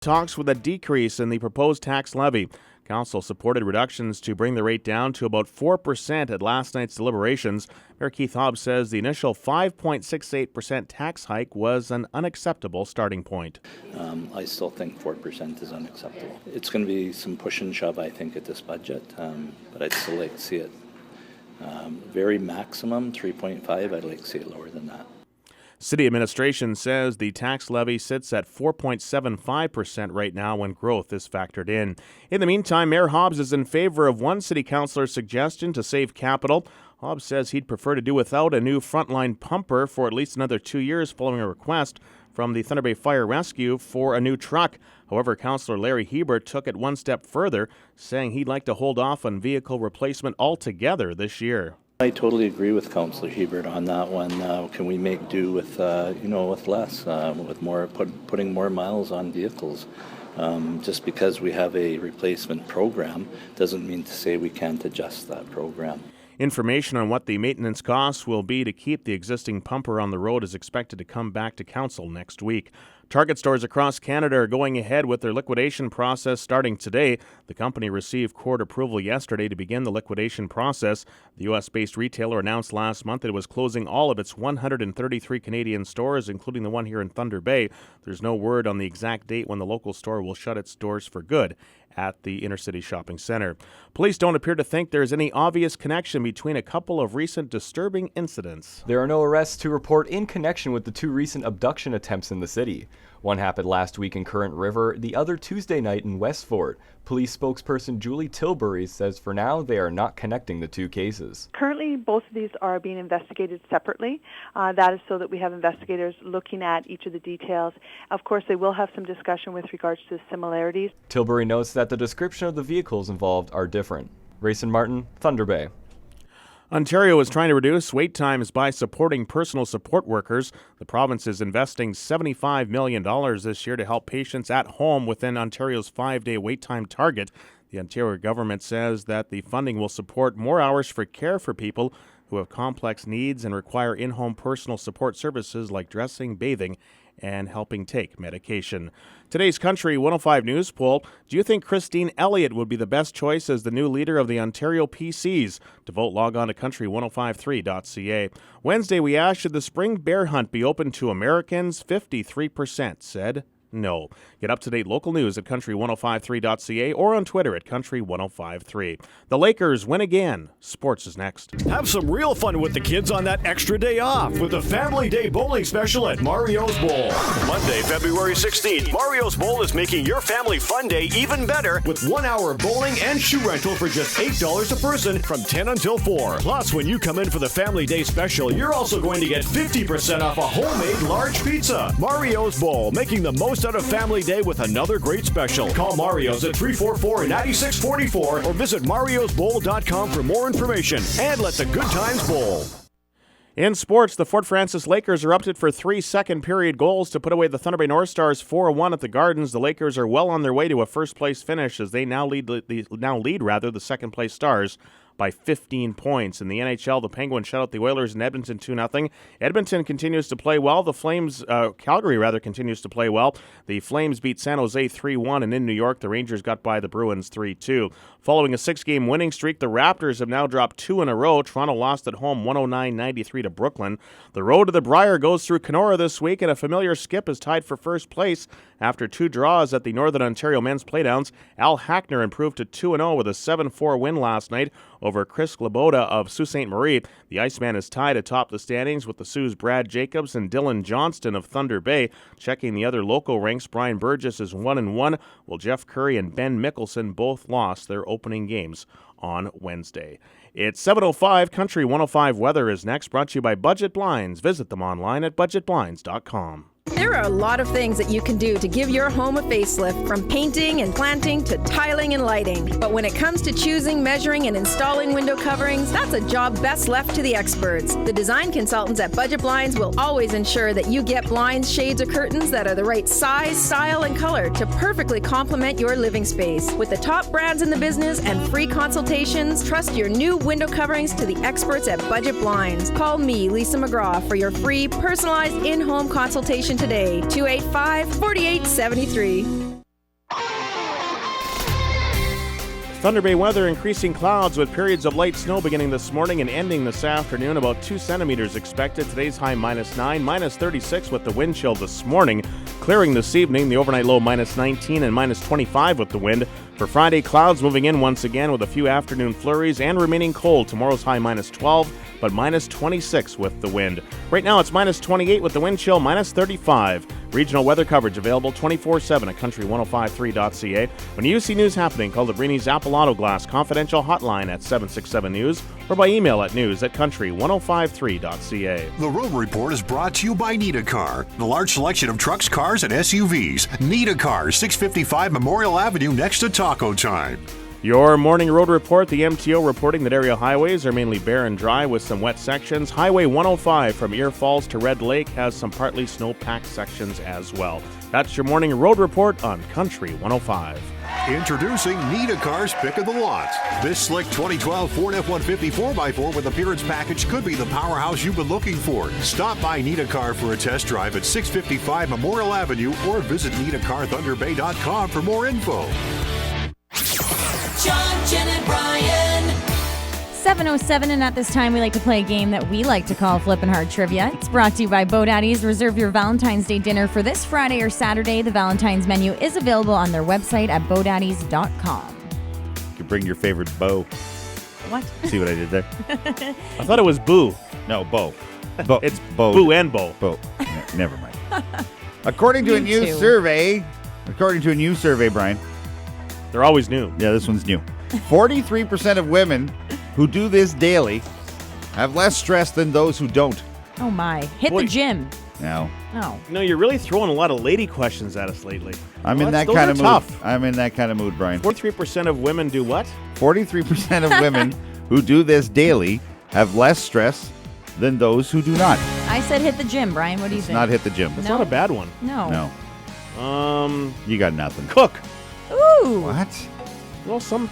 talks with a decrease in the proposed tax levy. Council supported reductions to bring the rate down to about 4% at last night's deliberations. Mayor Keith Hobbs says the initial 5.68% tax hike was an unacceptable starting point. I still think 4% is unacceptable. It's going to be some push and shove, I think, at this budget, but I'd still like to see it very maximum 3.5. I'd like to see it lower than that. City administration says the tax levy sits at 4.75% right now when growth is factored in. In the meantime, Mayor Hobbs is in favor of one city councillor's suggestion to save capital. Hobbs says he'd prefer to do without a new frontline pumper for at least another 2 years following a request from the Thunder Bay Fire Rescue for a new truck. However, Councillor Larry Hebert took it one step further, saying he'd like to hold off on vehicle replacement altogether this year. I totally agree with Councillor Hebert on that one. Can we make do with with less, with more putting more miles on vehicles? Just because we have a replacement program doesn't mean to say we can't adjust that program. Information on what the maintenance costs will be to keep the existing pumper on the road is expected to come back to Council next week. Target stores across Canada are going ahead with their liquidation process starting today. The company received court approval yesterday to begin the liquidation process. The U.S.-based retailer announced last month that it was closing all of its 133 Canadian stores, including the one here in Thunder Bay. There's no word on the exact date when the local store will shut its doors for good at the Inner-City Shopping Centre. Police don't appear to think there's any obvious connection between a couple of recent disturbing incidents. There are no arrests to report in connection with the two recent abduction attempts in the city. One happened last week in Current River, the other Tuesday night in Westfort. Police spokesperson Julie Tilbury says for now they are not connecting the two cases. Currently, both of these are being investigated separately. That is so that we have investigators looking at each of the details. Of course, they will have some discussion with regards to the similarities. Tilbury notes that the description of the vehicles involved are different. Rayson Martin, Thunder Bay. Ontario is trying to reduce wait times by supporting personal support workers. The province is investing $75 million this year to help patients at home within Ontario's 5-day wait time target. The Ontario government says that the funding will support more hours for care for people who have complex needs and require in-home personal support services like dressing, bathing, and helping take medication. Today's Country 105 News poll: do you think Christine Elliott would be the best choice as the new leader of the Ontario PCs? To vote, log on to country1053.ca. Wednesday, we asked, should the spring bear hunt be open to Americans? 53% said no. Get up-to-date local news at country1053.ca or on Twitter at country1053. The Lakers win again. Sports is next. Have some real fun with the kids on that extra day off with the Family Day Bowling Special at Mario's Bowl. Monday, February 16th, Mario's Bowl is making your family fun day even better with 1 hour of bowling and shoe rental for just $8 a person from 10 until 4. Plus, when you come in for the Family Day Special, you're also going to get 50% off a homemade large pizza. Mario's Bowl, making the most out of Family Day with another great special. Call Mario's at 344-9644 or visit mariosbowl.com for more information and let the good times bowl. In sports, the Fort Frances Lakers are upped for 3 second-period goals to put away the Thunder Bay North Stars 4-1 at the Gardens. The Lakers are well on their way to a first-place finish as they now lead the second-place Stars by 15 points. In the NHL, the Penguins shut out the Oilers in Edmonton 2-0. Edmonton continues to play well. Calgary continues to play well. The Flames beat San Jose 3-1, and in New York, the Rangers got by the Bruins 3-2. Following a 6-game winning streak, the Raptors have now dropped 2 in a row. Toronto lost at home 109-93 to Brooklyn. The road to the Brier goes through Kenora this week, and a familiar Skip is tied for first place after 2 draws at the Northern Ontario Men's Playdowns. Al Hackner improved to 2-0 with a 7-4 win last night over Chris Glaboda of Sault Ste. Marie. The Iceman is tied atop the standings with the Sioux's Brad Jacobs and Dylan Johnston of Thunder Bay. Checking the other local ranks, Brian Burgess is 1-1, while Jeff Curry and Ben Mickelson both lost their opening games on Wednesday. It's 7:05. Country 105 weather is next, brought to you by Budget Blinds. Visit them online at budgetblinds.com. There are a lot of things that you can do to give your home a facelift, from painting and planting to tiling and lighting. But when it comes to choosing, measuring, and installing window coverings, that's a job best left to the experts. The design consultants at Budget Blinds will always ensure that you get blinds, shades, or curtains that are the right size, style, and color to perfectly complement your living space. With the top brands in the business and free consultations, trust your new window coverings to the experts at Budget Blinds. Call me, Lisa McGraw, for your free personalized in-home consultation today. 285-4873. Thunder Bay weather, increasing clouds with periods of light snow beginning this morning and ending this afternoon. About 2 centimeters expected. Today's high -9, -36 with the wind chill this morning. Clearing this evening, the overnight low -19 and -25 with the wind. For Friday, clouds moving in once again with a few afternoon flurries and remaining cold. Tomorrow's high -12, but -26 with the wind. Right now it's -28 with the wind chill, -35. Regional weather coverage available 24/7 at country1053.ca. When you see news happening, call the Brini's Apple Auto Glass confidential hotline at 767 News or by email at news@country1053.ca. The Road Report is brought to you by Nita Car, the large selection of trucks, cars, and SUVs. Nita Car, 655 Memorial Avenue next to Taco Time. Your morning road report, the MTO reporting that area highways are mainly bare and dry with some wet sections. Highway 105 from Ear Falls to Red Lake has some partly snow-packed sections as well. That's your morning road report on Country 105. Introducing Nita Car's Pick of the Lot. This slick 2012 Ford F-150 4x4 with appearance package could be the powerhouse you've been looking for. Stop by Nita Car for a test drive at 655 Memorial Avenue or visit NitaCarThunderBay.com for more info. John, Jen, and Brian. 7:07, and at this time we like to play a game that we like to call Flippin' Hard Trivia. It's brought to you by BoDaddy's. Reserve your Valentine's Day dinner for this Friday or Saturday. The Valentine's menu is available on their website at BoDaddy's.com. You can bring your favorite bow. What? See what I did there? I thought it was Boo. No, bow. Bo- It's bow. Boo and Bo. Bow. Never mind. According to a You new too. survey, Brian. They're always new. Yeah, this one's new. 43% of women who do this daily have less stress than those who don't. Oh my. Hit Boy. the gym. Now, Oh. No, you're really throwing a lot of lady questions at us lately. I'm Well, in that those kind are of mood. tough. I'm in that kind of mood, Brian. 43% of women do what? 43% of women who do this daily have less stress than those who do not. I said hit the gym, Brian. What do you It's think? not hit the gym. That's No. not a bad one. No. No, you got nothing. Cook. Ooh. What? Well, some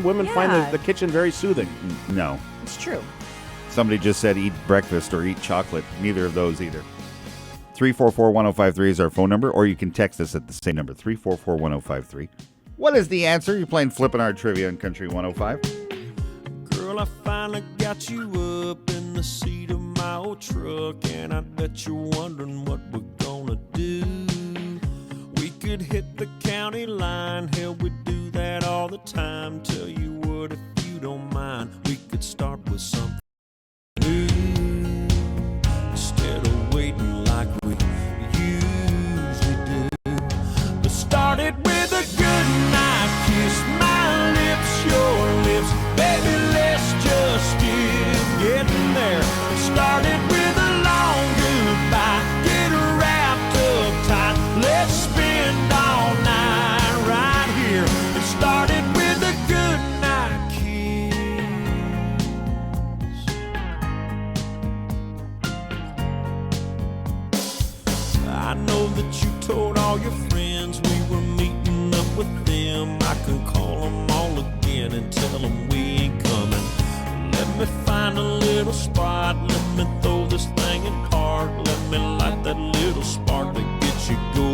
women find Yeah. the kitchen very soothing. No. It's true. Somebody just said eat breakfast or eat chocolate. Neither of those either. 344-1053 is our phone number, or you can text us at the same number, 344-1053. What is the answer? You're playing Flippin' Hard Trivia on Country 105. Girl, I finally got you up in the seat of my old truck, and I bet you're wondering what we're gonna do. We could hit the county line, hell, we do that all the time. Tell you what, if you don't mind, we could start with something new instead of waiting like we usually do. Let's start it with a good night kiss, my lips, your lips, baby, let's just get getting there. Start it with a long goodbye, get wrapped up tight, let's spend all night right here. It started with a good night kiss. I know that you told all your friends we were meeting up with them. I can call them all again and tell them we ain't coming. Let me find a little spot, let me throw this thing in park, let me light that little spark that gets you going.